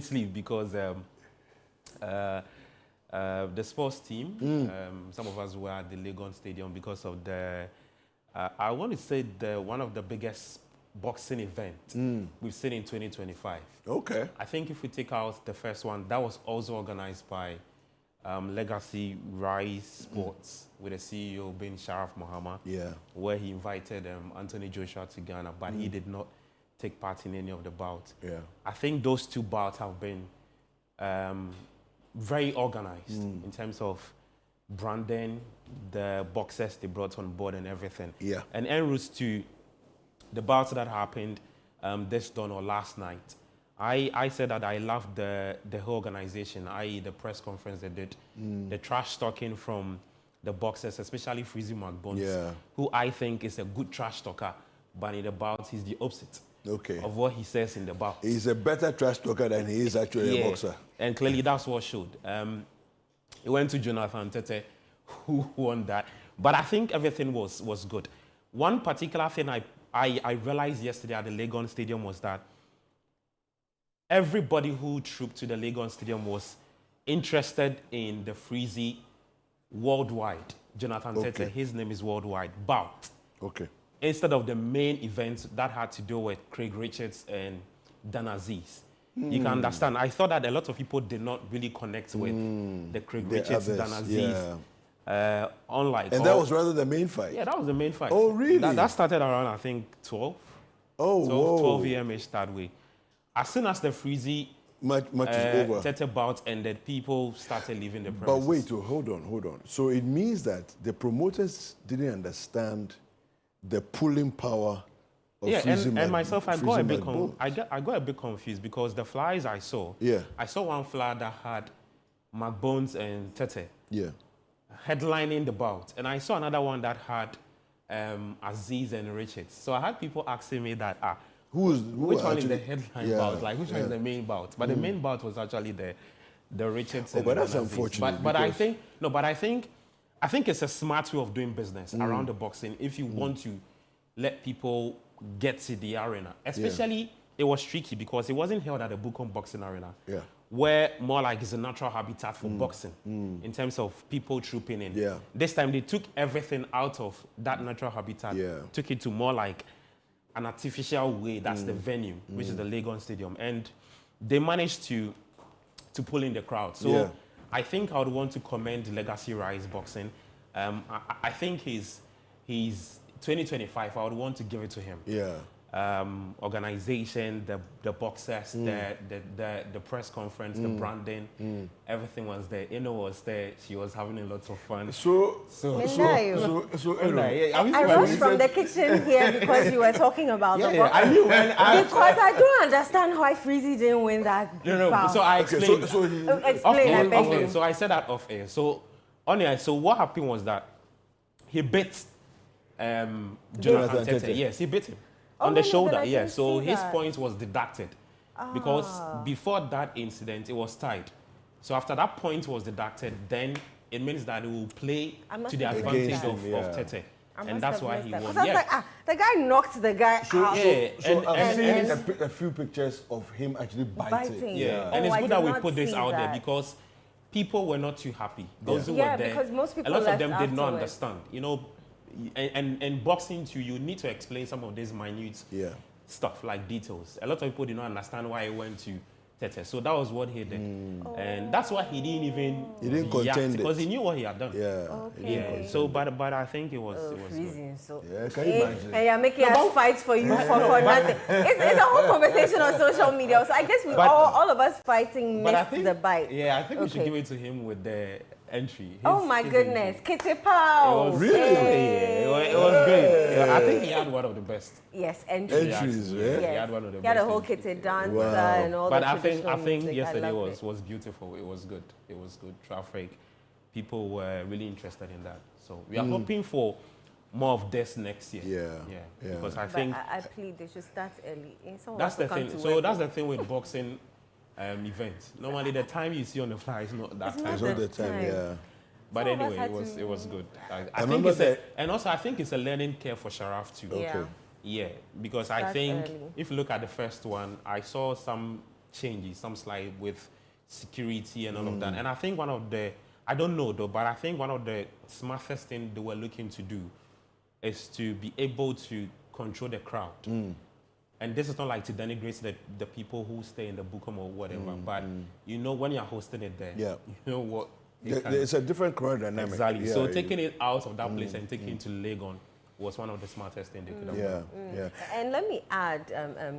sleep because the sports team, some of us were at the Legon Stadium because of the, I want to say one of the biggest boxing events we've seen in 2025. Okay. I think if we take out the first one, that was also organized by Legacy Rise Sports with the CEO being Sharaf Muhammad, where he invited Anthony Joshua to Ghana, but he did not take part in any of the bouts. I think those two bouts have been very organized in terms of branding, the boxers they brought on board and everything. And en route to the bouts that happened this dawn or last night, I said that I loved the whole organization, i.e. the press conference they did, the trash talking from the boxers, especially Freezy McBones, who I think is a good trash talker, but in the bouts he's the opposite of what he says in the bout. He's a better trash talker than he is actually a boxer. And clearly that's what showed. It went to Jonathan Tete, who won that. But I think everything was good. One particular thing I realized yesterday at the Legon Stadium was that everybody who trooped to the Legon Stadium was interested in the Freezy worldwide. Jonathan Tete, his name is worldwide, bout. Instead of the main event that had to do with Craig Richards and Dan Aziz. You can understand. I thought that a lot of people did not really connect with the Craig Richards, Dan Aziz. Unlike. And that was rather the main fight? Yeah, that was the main fight. Oh, really? That started around, I think, 12. Oh, 12 a.m.-ish that way. As soon as the Freezy match is over, Tete bout ended, people started leaving the premises. But wait, hold on. So it means that the promoters didn't understand the pulling power of Freezy and myself, I got a bit confused because the flyers I saw, I saw one flyer that had McBones and Tete headlining the bout, and I saw another one that had Aziz and Richards. So I had people asking me that, which one is the headline bout? Like, which one is the main bout? But the main bout was actually the Richards. But that's unfortunate. But I think it's a smart way of doing business around the boxing. If you want to let people get to the arena, especially it was tricky because it wasn't held at the Bukom Boxing Arena, where more like it's a natural habitat for boxing in terms of people trooping in. This time they took everything out of that natural habitat, took it to more like an artificial way. That's the venue, which is the Legon Stadium, and they managed to pull in the crowd. So I think I would want to commend Legacy Rise Boxing. I think he's 2025. I would want to give it to him. Organization, the boxers, the press conference, the branding, everything was there. Eno was there. She was having a lot of fun. I rushed from the kitchen here because you were talking about the boxing. Because I don't understand why Freezy didn't win that. No. So I explained. Explain. So I said that off air. So on air. So what happened was that he bit Jonathan Tete. Yes, he bit him. On the shoulder, so his point was deducted because before that incident, it was tied. So after that point was deducted, then it means that it will play to the advantage of Tete. And that's why he won. I was like, the guy knocked the guy out. So I've seen a few pictures of him actually biting. And it's good that we put this out there because people were not too happy. Those who were there, because most people a lot of them did not afterwards. understand. You know, and boxing too, you need to explain some of these minute stuff like details. A lot of people did not understand why he went to Tete. So that was what he did. And that's why he didn't even contend because he knew what he had done. So but I think it was freezing. So can you imagine? And you're making us fight for you for nothing. It's a whole conversation on social media. So I guess all of us fighting missed the bite. I think we should give it to him with the entry. Oh my goodness, Kitty Pow! It was really, it was great. I think he had one of the best. Yes, entries. He had one of the best. He had a whole Kitty dancer and all that. But I think yesterday was beautiful. It was good. It was good traffic. People were really interested in that. So we are hoping for more of this next year. Because I think I plead they should start early. That's the thing. So that's the thing with boxing. Events. Normally, the time you see on the flyer is not that time. It's not the time, But anyway, it was good. I think it's and also I think it's a learning curve for Sharaf too. Yeah. Yeah, because I think if you look at the first one, I saw some changes, some slight with security and all of that. And I think one of the, I don't know though, but I think one of the smartest things they were looking to do is to be able to control the crowd. And this is not like to denigrate the people who stay in the Bukom or whatever, but you know when you're hosting it there, you know what? It's a different crowd dynamic. Exactly. So taking it out of that place and taking it to Legon was one of the smartest things they could have done. And let me add,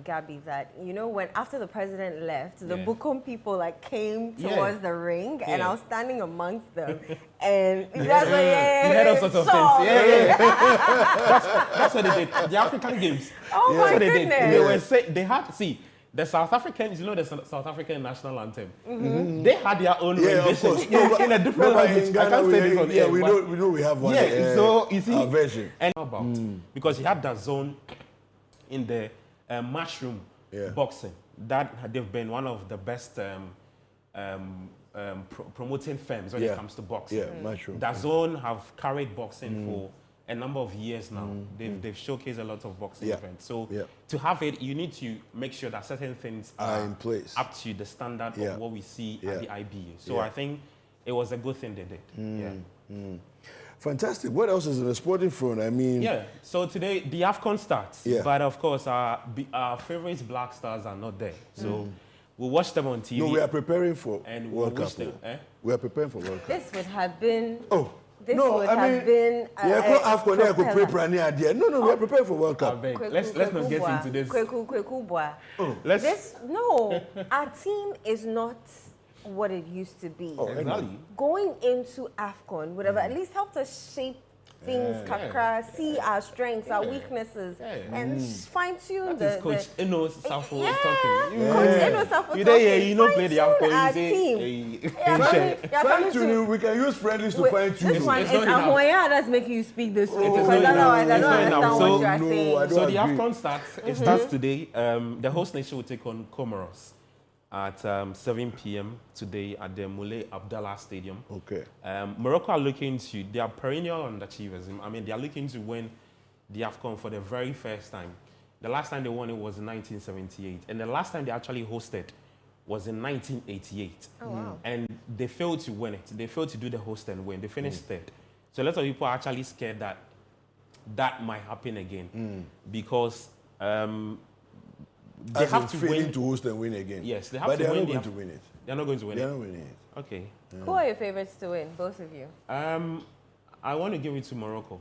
Gabby, that, you know, when after the president left, the Bukom people like came towards the ring and I was standing amongst them. And that's what, you heard all sorts of things. That's what they did. The African Games. Oh my what goodness. They were saying, they had, see, the South Africans, you know the South African national anthem? They had their own rendition in a different language. Ghana, I can't say this on air, we know we have one. So you see, our version. And about because you had that zone in the mushroom boxing that they've been one of the best promoting firms when it comes to boxing. Mushroom. That zone have carried boxing for a number of years now. They've showcased a lot of boxing events. So to have it, you need to make sure that certain things are in place, up to the standard of what we see at the IBA. So I think it was a good thing they did. Fantastic. What else is in the sporting front? I mean... So today, the AFCON starts. But of course, our favorite Black Stars are not there. So we'll watch them on TV. No, we are preparing for and World Cup. We are preparing for World Cup. This would have been... This would have been... No, we are preparing for World Cup. Let's not get into this. Our team is not what it used to be. Exactly. Going into AFCON would have at least helped us shape things, see our strengths, our weaknesses, and fine-tune the... Coach Eno Safo talking. Coach Eno Safo talking. You know, play the AFCON. Fine-tuning, we can use friendlies to fine-tune. This one is Ahoya that's making you speak this way, because otherwise I don't understand what you are saying. So the AFCON starts. It starts today. The host nation will take on Comoros at 7 p.m. today at the Moulay Abdallah Stadium. Morocco are looking to, they are perennial underachievers. I mean, they are looking to win the AFCON for the very first time. The last time they won it was in 1978. And the last time they actually hosted was in 1988. Oh, wow. And they failed to win it. They failed to do the host and win. They finished third. So a lot of people are actually scared that that might happen again because they have to win to host and win again. Yes, they have but to they win. Are not going to win it. They're not going to win They're it. not winning it. Okay. Who are your favorites to win, both of you? I want to give it to Morocco.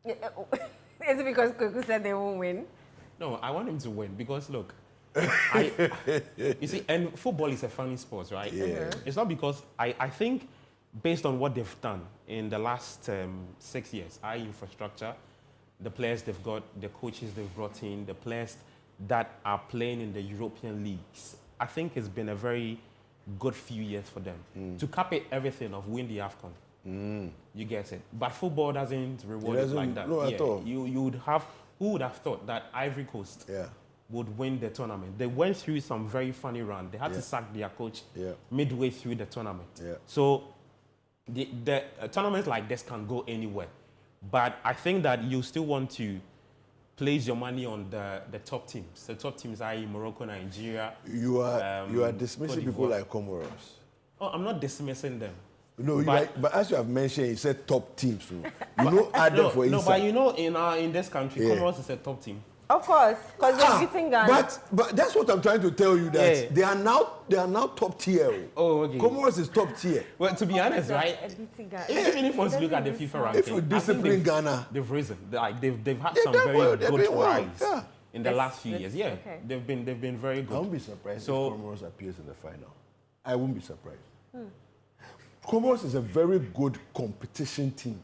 Is it because Kweku said they won't win? No, I want him to win because look, you see, and football is a funny sport, right? It's not because I think based on what they've done in the last 6 years, infrastructure, the players they've got, the coaches they've brought in, the players that are playing in the European leagues, I think it's been a very good few years for them to cap it everything of win the AFCON. You get it. But football doesn't reward it like that. No, at all. You would have, who would have thought that Ivory Coast would win the tournament? They went through some very funny run. They had to sack their coach midway through the tournament. So the tournaments like this can go anywhere. But I think that you still want to place your money on the top teams. The top teams are Morocco, Nigeria. You are dismissing people like Comoros. Oh, I'm not dismissing them. No, but as you have mentioned, you said top teams. You know, add them for inside. No, but you know, in this country, Comoros is a top team. Of course, because they're beating Ghana. But that's what I'm trying to tell you, that they are now top tier. Oh, okay. Comoros is top tier. Well, to be honest, right? Even if you look at the FIFA ranking, if you discipline Ghana, they've risen. Like they've had some very good rise in the last few years. Yeah, they've been very good. I won't be surprised if Comoros appears in the final. I won't be surprised. Comoros is a very good competition team.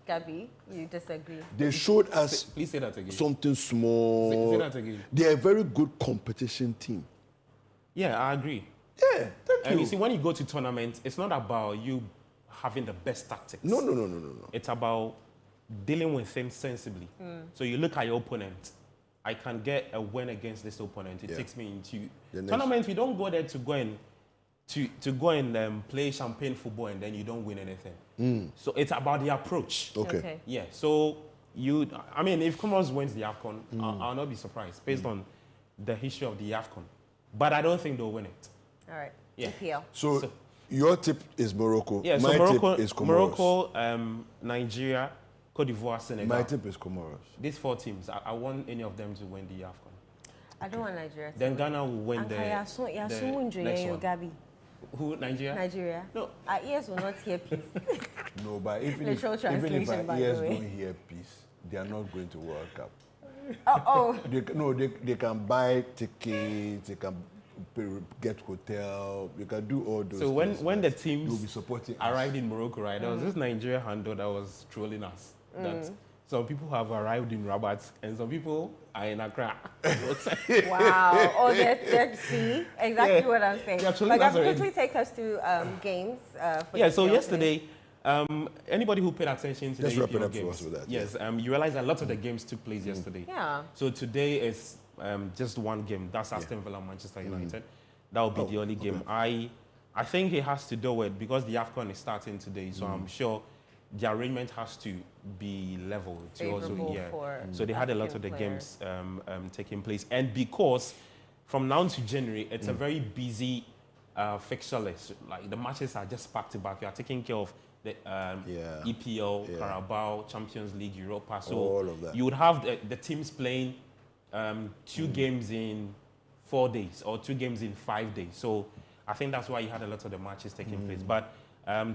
Gabby, you disagree? They showed us Please say that again. Something small. Say that again. They are a very good competition team. Yeah, I agree. Yeah, thank And you. you see, when you go to tournaments, it's not about you having the best tactics. No. It's about dealing with things sensibly. So you look at your opponent. I can get a win against this opponent. It takes me into tournaments. We don't go there to go and play champagne football and then you don't win anything. So it's about the approach. Okay. Yeah. So if Comoros wins the AFCON, I'll not be surprised based on the history of the AFCON. But I don't think they'll win it. All right. Yeah. EPL. So your tip is Morocco. Yeah, My so Morocco, tip is Comoros. Morocco, Nigeria, Cote d'Ivoire, Senegal. My tip is Comoros. These 4 teams, I want any of them to win the AFCON. I don't want Nigeria to Then win. Ghana will win the next one. Gabi. Who, Nigeria? Nigeria. No. Our ears will not hear peace. No, but even Literal if translation, by our the ears way. don't hear peace, they are not going to World Cup. Oh. They can buy tickets, they can get hotel, you can do all those So things. when the You'll teams be supporting us. arrived in Morocco, right, there was this Nigeria handle that was trolling us. That some people have arrived in Rabat and some people are in Accra. Wow. Oh, see? Exactly what I'm saying. Yeah, But that's Gabi, already- quickly take us to games. For Yeah, the so EPL yesterday, anybody who paid attention to Just the wrap it EPL up for games, us with that, yes, you realize a lot of the games took place yesterday. Yeah. So today is just one game. That's Aston Villa, Manchester United. That will be the only game. I think it has to do with, because the AFCON is starting today, so I'm sure the arrangement has to be level. To also, Favorable yeah. for So they had a lot African of the players. games taking place, and because from now to January, it's a very busy fixture list. Like the matches are just back to back. You are taking care of the EPL, Carabao, Champions League, Europa. So all of that. you would have the teams playing 2 games in 4 days or 2 games in 5 days. So I think that's why you had a lot of the matches taking place. But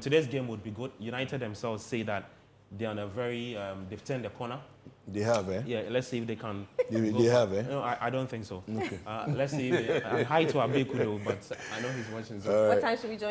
today's game would be good. United themselves say that they're on a very, they've turned the corner. They have, eh? Yeah, let's see if they can. They have, eh? No, I don't think so. Okay. Let's see. Hi to Abeku, though, but I know he's watching. So. What time should we join?